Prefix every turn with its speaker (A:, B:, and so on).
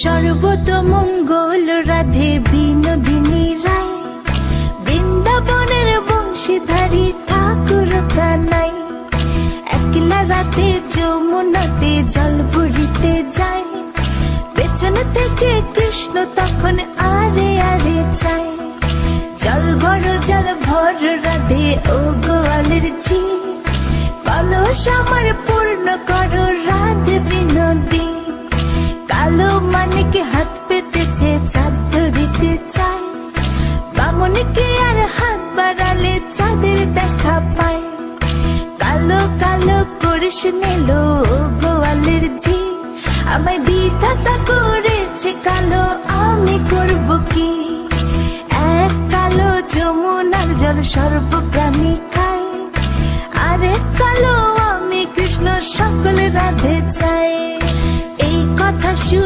A: সর্বতমঙ্গল রাধে বিনোদিনী রায়, বৃন্দাবনের বংশীধারী ঠাকুর কানাই। একলা রাতে যমুনাতে জল ভরিতে যায়, পেছন থেকে কৃষ্ণ তখন আরে আরে চায়। জল ভর রাধে ও গোয়ালের ঝি, কলস আমার পূর্ণ করো রাধে বিনোদী। কালো মানিকে হাত পেতেছে চাঁদ ধরিতে চায়, বামনকে আর হাত বাড়ালে চাঁদের দেখা পায়। কালো কালো করিস নিলো গোয়ালের ঝি, আমায় বিধাতা করেছে কালো, আমি করব কি? এক কালো যমুনার জল সর্বপ্রাণী খায়, আরে কালো আমি কৃষ্ণ সকল রাধে চাই।